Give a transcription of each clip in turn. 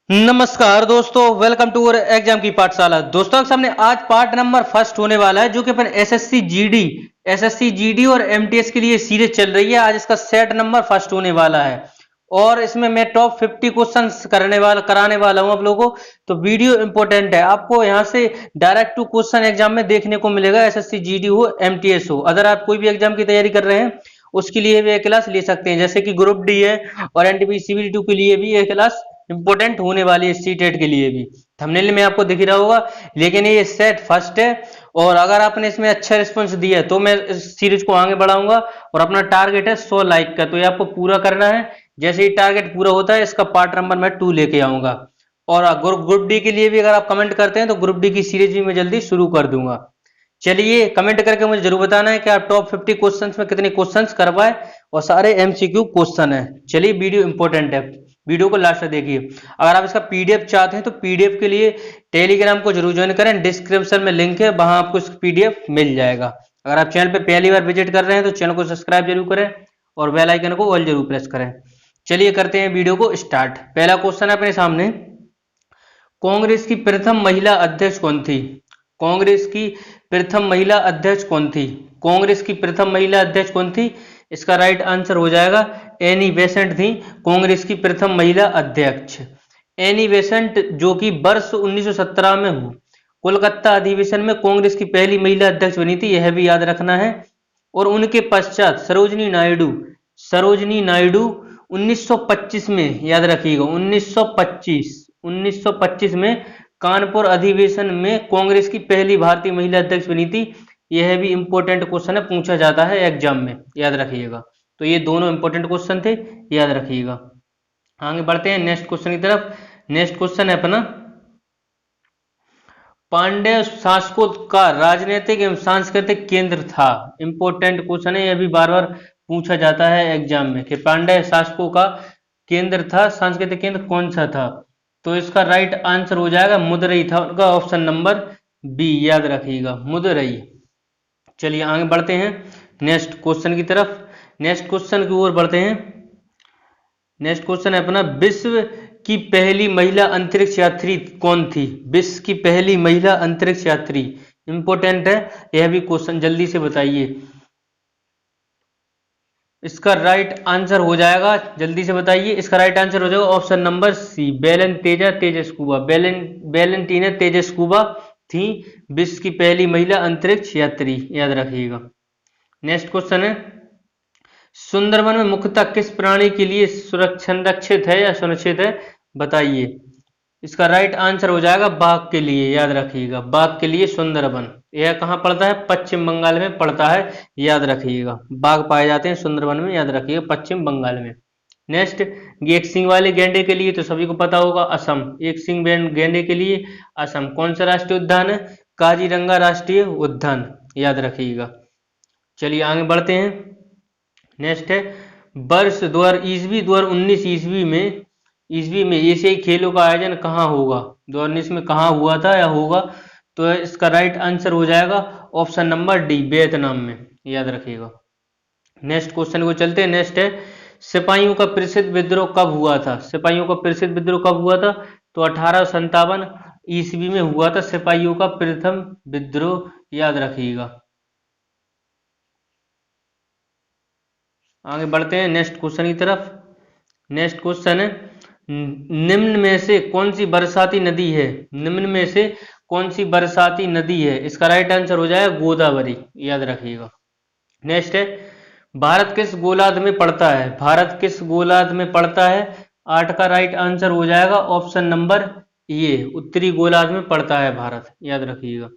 नमस्कार दोस्तों, welcome to exam की पाठशाला। दोस्तों के सामने आज पार्ट नंबर फर्स्ट होने वाला है, जो कि अपन एसएससी जीडी और एमटीएस के लिए सीरीज चल रही है। आज इसका सेट नंबर फर्स्ट होने वाला है और इसमें मैं टॉप 50 क्वेश्चंस कराने वाला हूं आप लोगों को। तो वीडियो इंपॉर्टेंट है, आपको यहां से डायरेक्ट टू क्वेश्चन एग्जाम में देखने को मिलेगा। एसएससी जीडी हो, एमटीएस हो, अगर आप कोई भी एग्जाम की तैयारी कर रहे हैं उसके लिए भी एक क्लास ले सकते हैं। जैसे कि ग्रुप डी है और एनटीपीसी सीबीटी 2 के लिए भी एक क्लास इंपोर्टेंट होने वाली है, सीटेट के लिए भी। थंबनेल में आपको दिख रहा होगा, लेकिन ये सेट फर्स्ट है और अगर आपने इसमें अच्छा रिस्पॉन्स दिया है तो मैं इस सीरीज को आगे बढ़ाऊंगा और अपना टारगेट है 100 लाइक का, तो ये आपको पूरा करना है। जैसे ही टारगेट पूरा होता है इसका पार्ट नंबर मैं 2 लेके आऊंगा। और ग्रुप डी के लिए भी अगर आप कमेंट करते हैं तो ग्रुप डी की सीरीज भी मैं जल्दी शुरू कर दूंगा। चलिए कमेंट करके मुझे जरूर बताना है कि आप टॉप 50 क्वेश्चंस में कितने क्वेश्चंस कर पाए और सारे एमसीक्यू क्वेश्चन है। चलिए वीडियो इंपॉर्टेंट है, वीडियो को लास्ट तक देखिए। अगर आप इसका पीडीएफ चाहते हैं तो पीडीएफ के लिए टेलीग्राम को जरूर ज्वाइन करें, डिस्क्रिप्शन में लिंक है, वहां आपको इसका पीडीएफ मिल जाएगा। अगर आप चैनल पे पहली बार विजिट कर रहे हैं तो चैनल को सब्सक्राइब जरूर करें और बेल आइकन को ऑल जरूर प्रेस करें। चलिए करते हैं वीडियो को स्टार्ट। पहला क्वेश्चन है अपने सामने, कांग्रेस की प्रथम महिला अध्यक्ष कौन थी? कांग्रेस की प्रथम महिला अध्यक्ष कौन थी? कांग्रेस की प्रथम महिला अध्यक्ष कौन थी? इसका राइट आंसर हो जाएगा एनी बेसेंट थी कांग्रेस की प्रथम महिला अध्यक्ष। एनी बेसेंट जो कि वर्ष 1917 में हुई कोलकाता अधिवेशन में कांग्रेस की पहली महिला अध्यक्ष बनी थी, यह भी याद रखना है। और उनके पश्चात सरोजनी नायडू 1925 में, याद रखिएगा 1925 में कानपुर अधिवेशन में कांग्रेस की पहली भारतीय महिला अध्यक्ष बनी थी। यह भी इंपॉर्टेंट क्वेश्चन है, पूछा जाता है एग्जाम में, याद रखिएगा। तो ये दोनों इंपॉर्टेंट क्वेश्चन थे, याद रखिएगा। आगे बढ़ते हैं नेक्स्ट क्वेश्चन की तरफ। नेक्स्ट क्वेश्चन है अपना, पांड्य शासकों का राजनीतिक एवं सांस्कृतिक केंद्र था। इंपॉर्टेंट क्वेश्चन है, यह भी बार बार पूछा जाता है एग्जाम में कि पांड्य शासकों का केंद्र था, सांस्कृतिक केंद्र कौन सा था? तो इसका राइट आंसर हो जाएगा मदुरई था उनका, ऑप्शन नंबर बी, याद रखिएगा मदुरई। चलिए आगे बढ़ते हैं नेक्स्ट क्वेश्चन की तरफ। नेक्स्ट क्वेश्चन की ओर बढ़ते हैं। नेक्स्ट क्वेश्चन है अपना, विश्व की पहली महिला अंतरिक्ष यात्री कौन थी? विश्व की पहली महिला अंतरिक्ष यात्री इंपॉर्टेंट है, यह भी क्वेश्चन जल्दी से बताइए। इसका राइट आंसर हो जाएगा, जल्दी से बताइए, इसका राइट आंसर हो जाएगा ऑप्शन नंबर सी, वेलेंटीना तेजेस्कुबा थी विश्व की पहली महिला अंतरिक्ष यात्री, याद रखिएगा। नेक्स्ट क्वेश्चन है, सुंदरवन में मुख्यतः किस प्राणी के लिए संरक्षित है या सुरक्षित है, बताइए। इसका राइट आंसर हो जाएगा बाघ के लिए, याद रखिएगा, बाघ के लिए सुंदरवन। यह कहाँ पड़ता है? पश्चिम बंगाल में पड़ता है, याद रखिएगा। बाघ पाए जाते हैं सुंदरवन में, याद रखिएगा, पश्चिम बंगाल में। नेक्स्ट, एक सींग वाले गैंडे के लिए तो सभी को पता होगा असम। एक सींग गैंडे के लिए असम। कौन सा राष्ट्रीय उद्यान है? काजीरंगा राष्ट्रीय उद्यान, याद रखिएगा। चलिए आगे बढ़ते हैं। नेक्स्ट है, वर्ष 2019 ईस्वी में एशियाई खेलों का आयोजन कहाँ होगा? 2019 में कहाँ हुआ था या होगा? तो इसका राइट आंसर हो जाएगा ऑप्शन नंबर डी, वियतनाम में, याद रखिएगा। नेक्स्ट क्वेश्चन को चलते हैं। नेक्स्ट है, सिपाहियों का प्रसिद्ध विद्रोह कब हुआ था? सिपाहियों का प्रसिद्ध विद्रोह कब हुआ था? तो 1857 ईस्वी में हुआ था सिपाहियों का प्रथम विद्रोह, याद रखिएगा। आगे बढ़ते हैं नेक्स्ट क्वेश्चन की तरफ। नेक्स्ट क्वेश्चन है, निम्न में से कौन सी बरसाती नदी है? निम्न में से कौन सी बरसाती नदी है? इसका राइट आंसर हो जाएगा गोदावरी, याद रखिएगा। नेक्स्ट है, भारत किस गोलार्ध में पड़ता है? भारत किस गोलार्ध में पड़ता है? 8 का राइट आंसर हो जाएगा ऑप्शन नंबर ए, उत्तरी गोलार्ध में पड़ता है भारत, याद रखिएगा।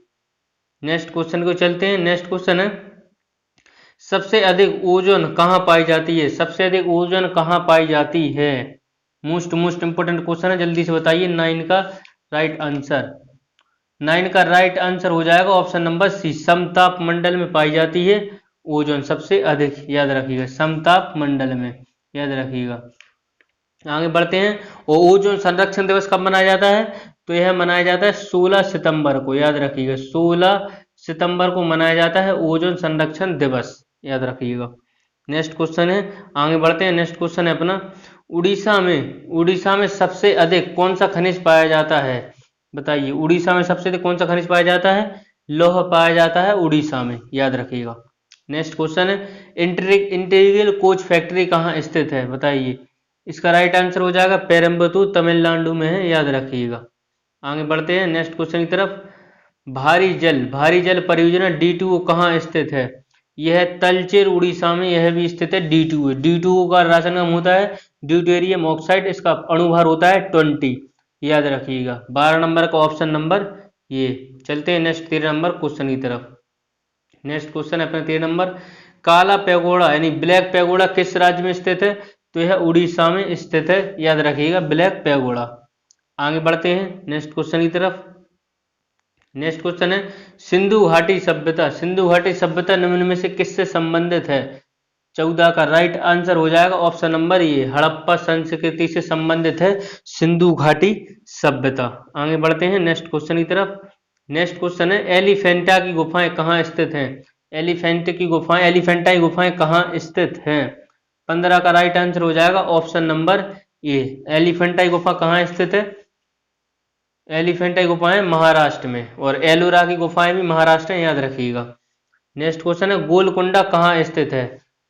नेक्स्ट क्वेश्चन को चलते हैं। नेक्स्ट क्वेश्चन है, सबसे अधिक ओजोन कहाँ पाई जाती है? सबसे अधिक ओजोन कहाँ पाई जाती है? मोस्ट इंपोर्टेंट क्वेश्चन है, जल्दी से बताइए। 9 का राइट आंसर हो जाएगा ऑप्शन नंबर सी, समताप मंडल में पाई जाती है ओजोन सबसे अधिक, याद रखिएगा, समताप मंडल में, याद रखिएगा। आगे बढ़ते हैं। और ओजोन संरक्षण दिवस कब मनाया जाता है? तो यह मनाया जाता है 16 सितंबर को, याद रखिएगा, 16 सितंबर को मनाया जाता है ओजोन संरक्षण दिवस, याद रखिएगा। नेक्स्ट क्वेश्चन है, आगे बढ़ते हैं। नेक्स्ट क्वेश्चन है अपना, उड़ीसा में सबसे अधिक कौन सा खनिज पाया जाता है? बताइए, उड़ीसा में सबसे अधिक कौन सा खनिज पाया जाता है? लौह पाया जाता है उड़ीसा में, याद रखिएगा। नेक्स्ट क्वेश्चन है, इंटीग्रल कोच फैक्ट्री कहाँ स्थित है? बताइए। इसका राइट आंसर हो जाएगा पेरम्बतूर, तमिलनाडु में है, याद रखिएगा। आगे बढ़ते हैं नेक्स्ट क्वेश्चन की तरफ। भारी जल परियोजना D2O कहाँ स्थित है? यह तलचेर उड़ीसा में यह भी स्थित है। D2O का रासायनिक होता है ड्यूटेरियम ऑक्साइड, इसका अणुभार होता है 20, याद रखिएगा। 12 नंबर का ऑप्शन नंबर ये। चलते हैं नेक्स्ट 13 नंबर क्वेश्चन की तरफ। नेक्स्ट क्वेश्चन है अपना 13 नंबर, काला पैगोडा यानी ब्लैक पैगोडा किस राज्य में स्थित है? तो यह उड़ीसा में स्थित है, याद रखिएगा ब्लैक पैगोडा। आगे बढ़ते हैं नेक्स्ट क्वेश्चन की तरफ। नेक्स्ट क्वेश्चन है, सिंधु घाटी सभ्यता निम्न में से किससे संबंधित है? 14 का राइट आंसर हो जाएगा ऑप्शन नंबर ये, हड़प्पा संस्कृति से संबंधित है सिंधु घाटी सभ्यता। आगे बढ़ते हैं नेक्स्ट क्वेश्चन की तरफ। नेक्स्ट क्वेश्चन है, एलिफेंटा की गुफाएं कहाँ स्थित हैं? एलिफेंटा की गुफाएं कहाँ स्थित हैं? 15 का राइट आंसर हो जाएगा ऑप्शन नंबर ए, एलिफेंटा की गुफा कहाँ स्थित है? एलिफेंटा की गुफाएं महाराष्ट्र में, और एलोरा की गुफाएं भी महाराष्ट्र में, याद रखिएगा। नेक्स्ट क्वेश्चन है, गोलकुंडा कहाँ स्थित है?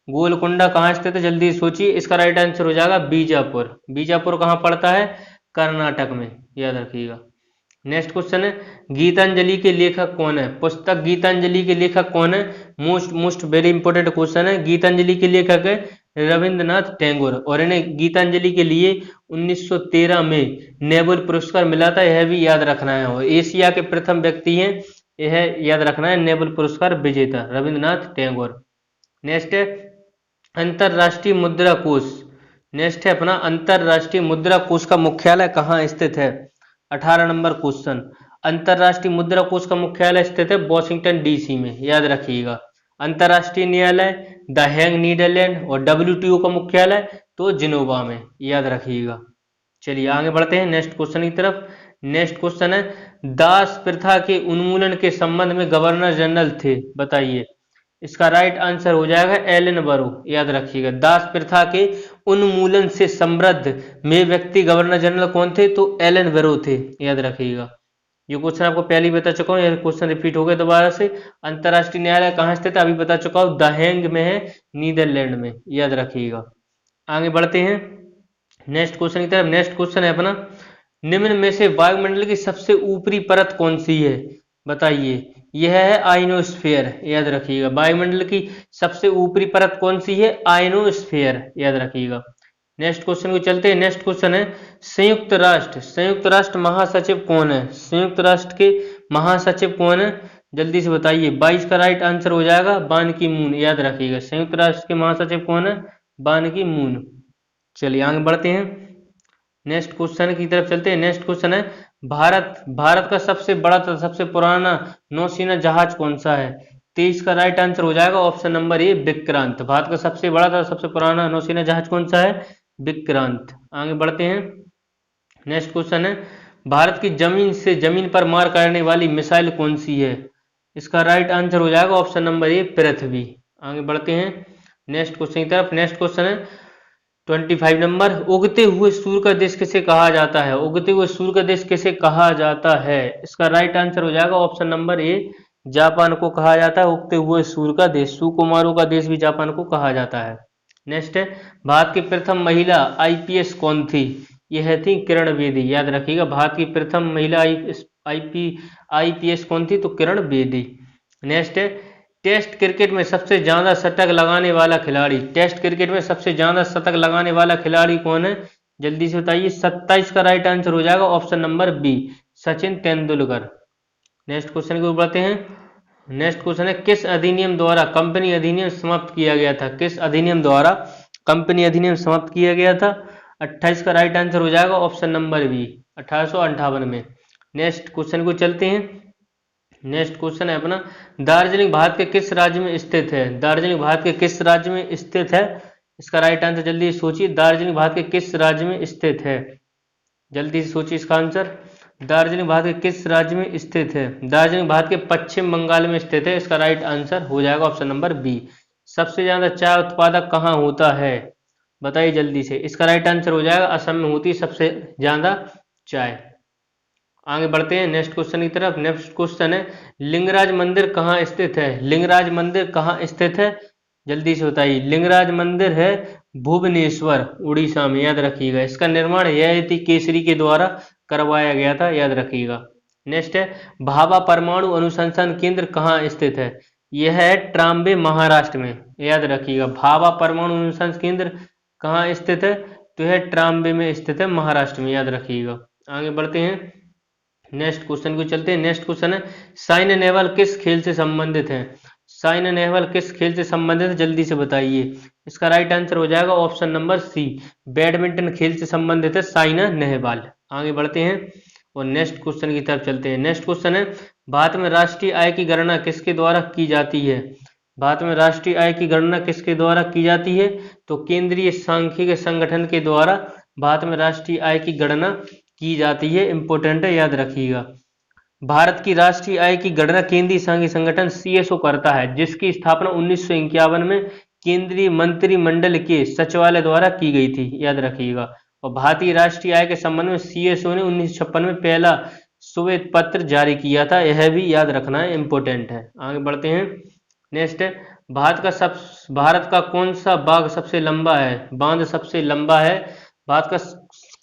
गोलकुंडा कहाँ स्थित है? जल्दी सोचिए। इसका राइट आंसर हो जाएगा बीजापुर। बीजापुर कहाँ पड़ता है? कर्नाटक में, याद रखिएगा। नेक्स्ट क्वेश्चन है, गीतांजलि के लेखक कौन है? पुस्तक गीतांजलि के लेखक कौन है? मोस्ट वेरी इंपॉर्टेंट क्वेश्चन है। गीतांजलि के लेखक है रविंद्रनाथ टैगोर, और इन्हें गीतांजलि के लिए 1913 में नोबेल पुरस्कार मिला था, यह भी याद रखना है। और एशिया के प्रथम व्यक्ति हैं, यह याद रखना है, नोबेल पुरस्कार विजेता रविंद्रनाथ टैगोर। नेक्स्ट है अंतरराष्ट्रीय मुद्रा कोष। नेक्स्ट है अपना अंतरराष्ट्रीय मुद्रा कोष का मुख्यालय कहाँ स्थित है? 18 नंबर क्वेश्चन। अंतरराष्ट्रीय मुद्रा कोष का मुख्यालय स्थित है वॉशिंगटन DC में, याद रखिएगा। अंतरराष्ट्रीय न्यायालय द हेग नीदरलैंड, और WTO का मुख्यालय तो जिनोवा में, याद रखिएगा। चलिए आगे बढ़ते हैं नेक्स्ट क्वेश्चन की तरफ। नेक्स्ट क्वेश्चन है, दास प्रथा के उन्मूलन के संबंध में गवर्नर जनरल थे? बताइए। इसका राइट आंसर हो जाएगा एलन बरो, याद रखिएगा। दास प्रथा के उन्मूलन से समृद्ध में व्यक्ति गवर्नर जनरल कौन थे? तो एलन बरो थे, याद रखिएगा। ये क्वेश्चन आपको पहले ही बता चुका हूँ, यह क्वेश्चन रिपीट हो गया दोबारा से। अंतरराष्ट्रीय न्यायालय कहाँ स्थित है? अभी बता चुका हूँ, द हेग में है, नीदरलैंड में, याद रखिएगा। आगे बढ़ते हैं नेक्स्ट क्वेश्चन की तरफ। नेक्स्ट क्वेश्चन है अपना, निम्न में से वायुमंडल की सबसे ऊपरी परत कौन सी है? बताइए। यह है आयनोस्फीयर, याद रखिएगा। वायुमंडल की सबसे ऊपरी परत कौन सी है? आयनोस्फीयर, याद रखिएगा। नेक्स्ट क्वेश्चन को चलते हैं। नेक्स्ट क्वेश्चन है, संयुक्त राष्ट्र महासचिव कौन है? संयुक्त राष्ट्र के महासचिव कौन है? जल्दी से बताइए। 22 का राइट आंसर हो जाएगा बान की मून, याद रखिएगा। संयुक्त राष्ट्र के महासचिव कौन है? बान की मून। चलिए आगे बढ़ते हैं नेक्स्ट क्वेश्चन की तरफ चलते हैं। नेक्स्ट क्वेश्चन है, भारत का सबसे बड़ा तथा सबसे पुराना नौसेना जहाज कौन सा है? 23 का राइट आंसर हो जाएगा option number A, Vikrant. Bharat का सबसे बड़ा तथा सबसे पुराना नौसेना जहाज कौन सा है? विक्रांत। आगे बढ़ते हैं नेक्स्ट क्वेश्चन है, भारत की जमीन पर मार करने वाली मिसाइल कौन सी है? इसका राइट आंसर हो जाएगा ऑप्शन नंबर ए, पृथ्वी। आगे बढ़ते हैं नेक्स्ट क्वेश्चन की तरफ। नेक्स्ट क्वेश्चन है 25 नंबर, उगते हुए सूर्य का देश किसे कहा जाता है? उगते हुए सूर्य का देश किसे कहा जाता है? इसका राइट आंसर हो जाएगा ऑप्शन नंबर ए, जापान को कहा जाता है उगते हुए सूर्य का देश। सुकुमारों का देश भी जापान को कहा जाता है। नेक्स्ट है, भारत की प्रथम महिला IPS कौन थी? यह थी किरण बेदी, याद रखिएगा। भारत की प्रथम महिला IPS कौन थी? तो किरण बेदी। नेक्स्ट है, टेस्ट क्रिकेट में सबसे ज्यादा शतक लगाने वाला खिलाड़ी। टेस्ट क्रिकेट में सबसे ज्यादा शतक लगाने वाला खिलाड़ी कौन है? जल्दी से बताइए। 27 का राइट आंसर हो जाएगा option number B, Sachin Tendulkar. Next question को बढ़ते हैं। नेक्स्ट क्वेश्चन है, किस अधिनियम द्वारा कंपनी अधिनियम समाप्त किया गया था? किस अधिनियम द्वारा कंपनी अधिनियम समाप्त किया गया था? 28 का राइट आंसर हो जाएगा ऑप्शन नंबर बी, 1858 में। नेक्स्ट क्वेश्चन को चलते हैं। नेक्स्ट क्वेश्चन है अपना, दार्जिलिंग भारत के किस राज्य में स्थित है? दार्जिलिंग भारत के किस राज्य में स्थित है? इसका राइट आंसर जल्दी सोचिए। दार्जिलिंग भारत के किस राज्य में स्थित है? जल्दी से सोचिए इसका आंसर। दार्जिलिंग भारत के किस राज्य में स्थित है? दार्जिलिंग भारत के पश्चिम बंगाल में स्थित है। इसका राइट आंसर हो जाएगा ऑप्शन नंबर बी। सबसे ज्यादा चाय उत्पादक कहाँ होता है? बताइए जल्दी से। इसका राइट आंसर हो जाएगा असम में होती सबसे ज्यादा चाय। आगे बढ़ते हैं नेक्स्ट क्वेश्चन की तरफ। नेक्स्ट क्वेश्चन है लिंगराज मंदिर कहाँ स्थित है? लिंगराज मंदिर कहाँ स्थित है? जल्दी से बताइए। लिंगराज मंदिर है भुवनेश्वर उड़ीसा में, याद रखिएगा। इसका निर्माण ययाति केसरी के द्वारा करवाया गया था, याद रखिएगा। नेक्स्ट है भाभा परमाणु अनुसंधान केंद्र कहाँ स्थित है? यह है ट्राम्बे महाराष्ट्र में, याद रखिएगा। भाभा परमाणु अनुसंधान केंद्र कहाँ स्थित है? तो यह ट्राम्बे में स्थित है, महाराष्ट्र में, याद रखिएगा। आगे बढ़ते हैं नेक्स्ट क्वेश्चन को चलते हैं। नेक्स्ट क्वेश्चन है साइना नेहवाल किस खेल से संबंधित है? साइना नेहवाल किस खेल से संबंधित है? जल्दी से बताइए। इसका राइट आंसर हो जाएगा ऑप्शन नंबर सी, बैडमिंटन खेल से संबंधित है साइना नेहवाल। आगे बढ़ते हैं और नेक्स्ट क्वेश्चन की तरफ चलते हैं। नेक्स्ट क्वेश्चन है भारत में राष्ट्रीय आय की गणना किसके द्वारा की जाती है? भारत में राष्ट्रीय आय की गणना किसके द्वारा की जाती है? तो केंद्रीय सांख्यिकी संगठन के द्वारा भारत में राष्ट्रीय आय की गणना की जाती है। इंपोर्टेंट है, याद रखिएगा। भारत की राष्ट्रीय आय की गणना केंद्रीय सांख्यिकी संगठन सीएसओ करता है, जिसकी स्थापना 1951 में केंद्रीय मंत्रिमंडल के सचिवालय द्वारा की गई थी, याद रखिएगा। और भारतीय राष्ट्रीय आय के संबंध में सीएसओ ने 1956 में पहला श्वेत पत्र जारी किया था, यह भी याद रखना है, इंपोर्टेंट है। आगे बढ़ते हैं। नेक्स्ट है भारत का कौन सा बांध सबसे लंबा है? बांध सबसे लंबा है भारत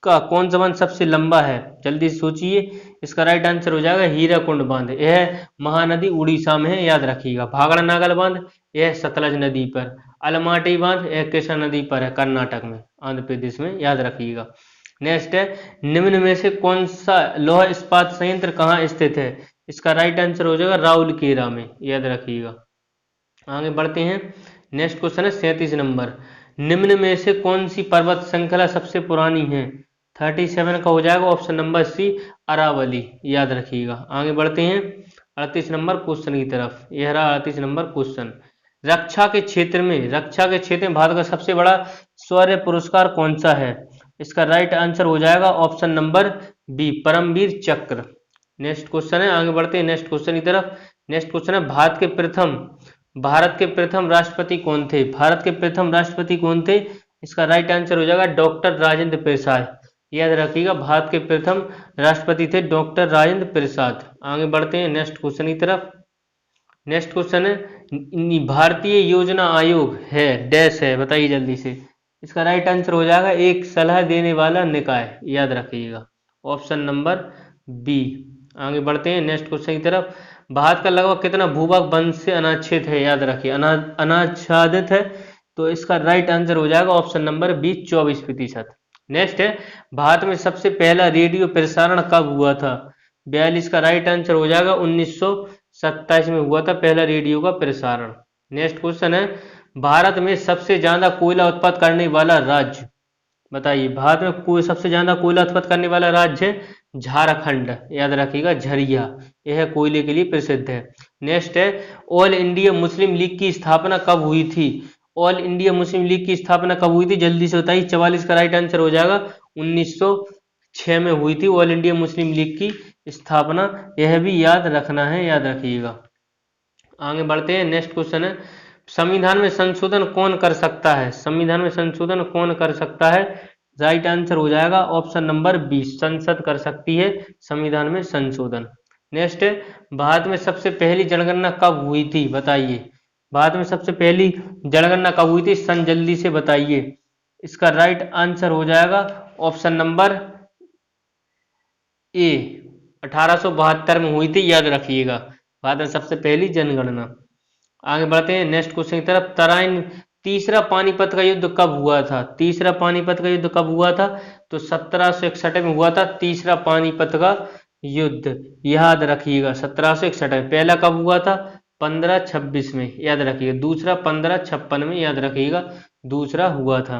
का कौन सा बांध सबसे लंबा है? जल्दी सोचिए। इसका राइट आंसर हो जाएगा हीराकुंड बांध। यह महानदी उड़ीसा में है, याद रखिएगा। भागड़ नागल बांध यह सतलज नदी पर। अलमाटी बांध यह कृष्णा नदी पर है, कर्नाटक में, आंध्र प्रदेश में, याद रखिएगा। नेक्स्ट है निम्न में से कौन सा लौह इस्पात संयंत्र कहाँ स्थित है? इसका राइट आंसर हो जाएगा राउरकेला में, याद रखिएगा। आगे बढ़ते हैं। नेक्स्ट क्वेश्चन है 37 नंबर। निम्न में से कौन सी पर्वत श्रृंखला सबसे पुरानी है? 37 का हो जाएगा ऑप्शन नंबर सी, अरावली, याद रखिएगा। आगे बढ़ते हैं 38 नंबर क्वेश्चन की तरफ। यह रहा 38 नंबर क्वेश्चन। रक्षा के क्षेत्र में भारत का सबसे बड़ा शौर्य पुरस्कार कौन सा है? इसका राइट आंसर हो जाएगा ऑप्शन नंबर बी, परमवीर चक्र। नेक्स्ट क्वेश्चन है, आगे बढ़ते हैं नेक्स्ट क्वेश्चन की तरफ। नेक्स्ट क्वेश्चन है भारत के प्रथम राष्ट्रपति कौन थे? भारत के प्रथम राष्ट्रपति कौन थे? इसका राइट आंसर हो जाएगा डॉक्टर राजेंद्र प्रसाद, याद रखिएगा। भारत के प्रथम राष्ट्रपति थे डॉक्टर राजेंद्र प्रसाद। आगे बढ़ते हैं नेक्स्ट क्वेश्चन की तरफ। नेक्स्ट क्वेश्चन है भारतीय योजना आयोग है डैश है, बताइए जल्दी से। इसका राइट आंसर हो जाएगा एक सलाह देने वाला निकाय, याद रखिएगा, ऑप्शन नंबर बी। आगे बढ़ते हैं नेक्स्ट क्वेश्चन की तरफ। भारत का लगभग कितना भूभाग वन से अनाच्छादित है? याद रखिए, अनाच्छादित है, तो इसका राइट आंसर हो जाएगा ऑप्शन नंबर बी, 24%। नेक्स्ट है भारत में सबसे पहला रेडियो प्रसारण कब हुआ था? 42 का राइट आंसर हो जाएगा 1927 में हुआ था पहला रेडियो का प्रसारण। नेक्स्ट क्वेश्चन है भारत में सबसे ज्यादा कोयला उत्पादन करने वाला राज्य, बताइए। भारत में सबसे ज्यादा कोयला उत्पादन करने वाला राज्य है झारखंड, याद रखिएगा, झरिया, यह कोयले के लिए प्रसिद्ध है। नेक्स्ट है ऑल इंडिया मुस्लिम लीग की स्थापना कब हुई थी? ऑल इंडिया मुस्लिम लीग की स्थापना कब हुई थी? जल्दी से बताइए। 44 का राइट आंसर हो जाएगा 1906 में हुई थी ऑल इंडिया मुस्लिम लीग की स्थापना, यह भी याद रखना है, याद रखिएगा। आगे बढ़ते हैं। नेक्स्ट क्वेश्चन है संविधान में संशोधन कौन कर सकता है? संविधान में संशोधन कौन कर सकता है? राइट आंसर हो जाएगा ऑप्शन नंबर बी, संसद कर सकती है संविधान में संशोधन। नेक्स्ट है भारत में सबसे पहली जनगणना कब हुई थी? बताइए। भारत में सबसे पहली जनगणना कब हुई थी? सन जल्दी से बताइए। इसका राइट आंसर हो जाएगा ऑप्शन नंबर ए, 1872 में हुई थी, याद रखिएगा, भारत में सबसे पहली जनगणना। आगे बढ़ते हैं नेक्स्ट क्वेश्चन की तरफ। तराइन तीसरा पानीपत का युद्ध कब हुआ था? तीसरा पानीपत का युद्ध कब हुआ था? तो 1761 में हुआ था तीसरा पानीपत का युद्ध, याद रखिएगा, 1761 में। पहला कब हुआ था? 1526 में, याद रखिएगा। दूसरा 1556 में, याद रखिएगा, दूसरा हुआ था।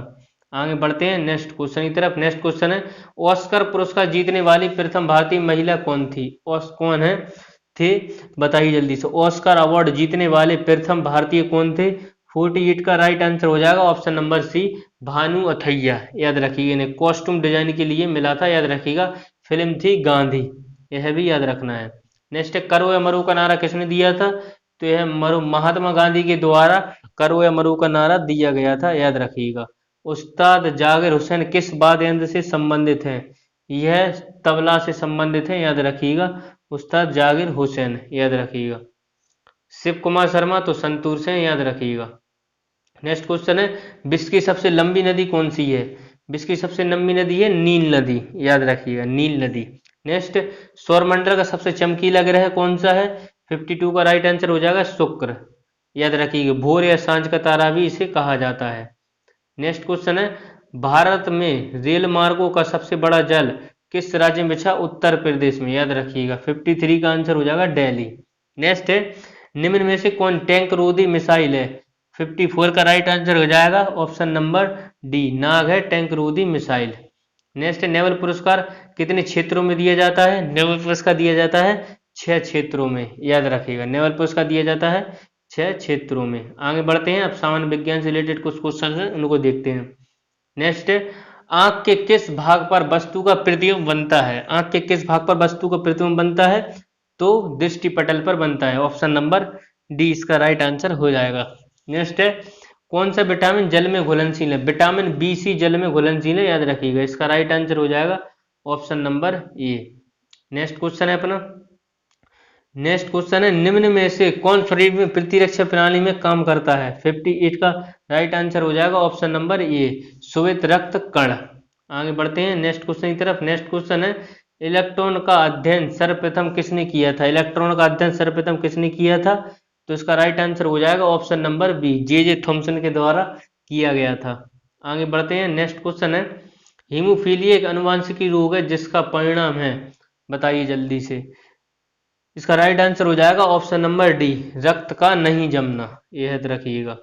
आगे बढ़ते हैं नेक्स्ट क्वेश्चन की तरफ। नेक्स्ट क्वेश्चन है ऑस्कर पुरस्कार जीतने वाली प्रथम भारतीय महिला कौन थी? कौन है थे, बताइए जल्दी से। ऑस्कर अवार्ड जीतने वाले प्रथम भारतीय कौन थे? 48 का राइट आंसर हो जाएगा option number C, Bhanu Athaiya, याद रखिएगा। इन्हें कॉस्ट्यूम डिजाइन के लिए मिला था, याद रखिएगा। फिल्म थी गांधी, यह भी याद रखना है। नेक्स्ट है करो या मरो का नारा किसने दिया था? तो यह महात्मा गांधी के द्वारा करो या मरो का नारा दिया गया था, याद रखिएगा। उस्ताद जाकिर हुसैन किस वाद्य यंत्र से संबंधित है? यह तबला से संबंधित है, याद रखिएगा। उस्ताद जाकिर हुसैन, याद रखिएगा। शिव कुमार शर्मा तो संतूर से, याद रखिएगा। नेक्स्ट क्वेश्चन है, विश्व की सबसे लंबी नदी कौन सी है? विश्व की सबसे लंबी नदी है नील नदी, याद रखिएगा, नील नदी। नेक्स्ट, सौरमंडल का सबसे चमकीला ग्रह कौन सा है? 52 का राइट आंसर हो जाएगा शुक्र, याद रखिएगा। भोर या सांझ का तारा भी इसे कहा जाता है। नेक्स्ट क्वेश्चन है, भारत में रेल मार्गों का सबसे बड़ा जाल किस राज्य में बिछा? उत्तर प्रदेश में, याद रखिएगा। 53 का आंसर हो जाएगा दिल्ली। नेक्स्ट है, निम्न में से कौन टैंक रोधी मिसाइल है? 54 का राइट आंसर हो जाएगा ऑप्शन नंबर डी, नाग है टैंक रोधी मिसाइल। नेक्स्ट है, नेवल पुरस्कार कितने क्षेत्रों में दिया जाता है? नेवल पुरस्कार दिया जाता है 6 क्षेत्रों में, याद रखिएगा। नेवल पुरस्कार दिया जाता है 6 क्षेत्रों में। आगे बढ़ते हैं, अब सामान्य विज्ञान से रिलेटेड कुछ क्वेश्चन हैं, उनको देखते हैं। नेक्स्ट है, आंख के किस भाग पर वस्तु का प्रतिबिंब बनता है? आंख के किस भाग पर वस्तु का प्रतिबिंब बनता है? तो दृष्टि पटल पर बनता है, ऑप्शन नंबर डी इसका राइट आंसर हो जाएगा। नेक्स्ट है, कौन सा विटामिन जल में घुलनशील है? विटामिन बी सी जल में घुलनशील है, याद रखिएगा। इसका राइट आंसर हो जाएगा option number A. Next question है अपना, नेक्स्ट क्वेश्चन है, निम्न में से कौन शरीर में प्रतिरक्षा प्रणाली में काम करता है? 58 का राइट आंसर हो जाएगा ऑप्शन नंबर ए, श्वेत रक्त कण। आगे बढ़ते हैं नेक्स्ट क्वेश्चन की तरफ। नेक्स्ट क्वेश्चन है, इलेक्ट्रॉन का अध्ययन सर्वप्रथम किसने किया था? इलेक्ट्रॉन का अध्ययन सर्वप्रथम किसने किया था? तो इसका राइट आंसर हो जाएगा option number B, J Thomson के द्वारा किया गया था। आगे बढ़ते हैं, नेक्स्ट क्वेश्चन है, हीमोफीलिया एक आनुवंशिक रोग है जिसका परिणाम है, बताइए जल्दी से। इसका राइट आंसर हो जाएगा ऑप्शन नंबर डी, रक्त का नहीं जमना, यह याद रखिएगा।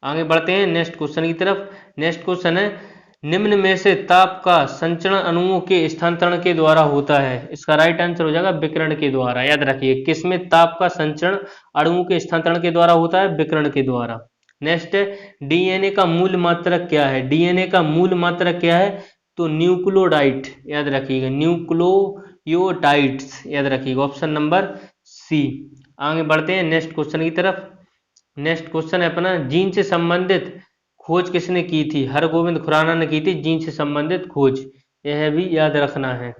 आगे बढ़ते हैं नेक्स्ट क्वेश्चन की तरफ। नेक्स्ट क्वेश्चन है, निम्न में से ताप का संचरण अणुओं के स्थानांतरण के द्वारा होता है? इसका राइट आंसर हो जाएगा विकिरण के द्वारा, याद रखिए। किसमें ताप का संचरण अणुओं के स्थानांतरण के द्वारा होता है? विकिरण के द्वारा। नेक्स्ट है, डीएनए का मूल मात्रक क्या है? डीएनए का मूल मात्रक क्या है? तो न्यूक्लियोटाइड, याद रखिएगा, न्यूक्लियोटाइड्स, याद रखिएगा, ऑप्शन नंबर सी। आगे बढ़ते हैं नेक्स्ट क्वेश्चन की तरफ। नेक्स्ट क्वेश्चन है अपना, जीन से संबंधित खोज किसने की थी? हरगोविंद खुराना ने की थी जीन से संबंधित खोज, यह भी याद रखना है।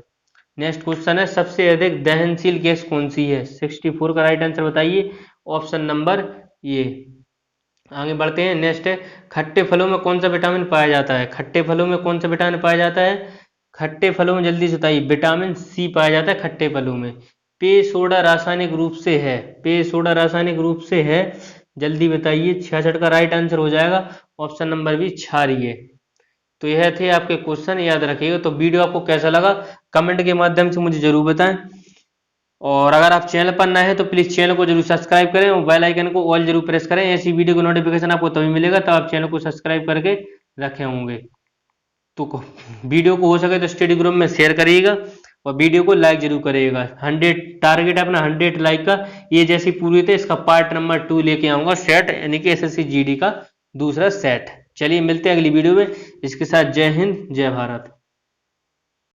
नेक्स्ट क्वेश्चन है, सबसे अधिक दहनशील गैस कौन सी है? 64 का राइट आंसर बताइए, ऑप्शन नंबर ए। आगे बढ़ते हैं, नेक्स्ट है, खट्टे फलों में कौन सा विटामिन पाया जाता है? खट्टे फलों में कौन सा विटामिन पाया जाता है? खट्टे फलों में जल्दी से बताइए, विटामिन सी पाया जाता है खट्टे फलों में। पेय सोडा रासायनिक रूप से है, पेय सोडा रासायनिक रूप से है, जल्दी बताइए। 66 का राइट आंसर हो जाएगा ऑप्शन नंबर बी, क्षारीय। तो यह थे आपके क्वेश्चन, याद रखिएगा। तो वीडियो आपको कैसा लगा कमेंट के माध्यम से मुझे जरूर बताएं, और अगर आप चैनल पर नए हैं तो प्लीज चैनल को जरूर सब्सक्राइब करें और बेल आइकन को ऑल जरूर प्रेस करें। ऐसी वीडियो को नोटिफिकेशन आपको तभी मिलेगा तब आप चैनल को सब्सक्राइब करके रखे होंगे। तो वीडियो को हो सके तो स्टडी ग्रुप में शेयर करिएगा और वीडियो को लाइक जरूर करिएगा। 100 टारगेट अपना 100 लाइक का। ये जैसी पूरी थे इसका पार्ट नंबर 2 लेके आऊंगा, सेट यानी कि एसएससी जीडी का दूसरा सेट। चलिए मिलते हैं अगली वीडियो में। इसके साथ जय हिंद जय भारत।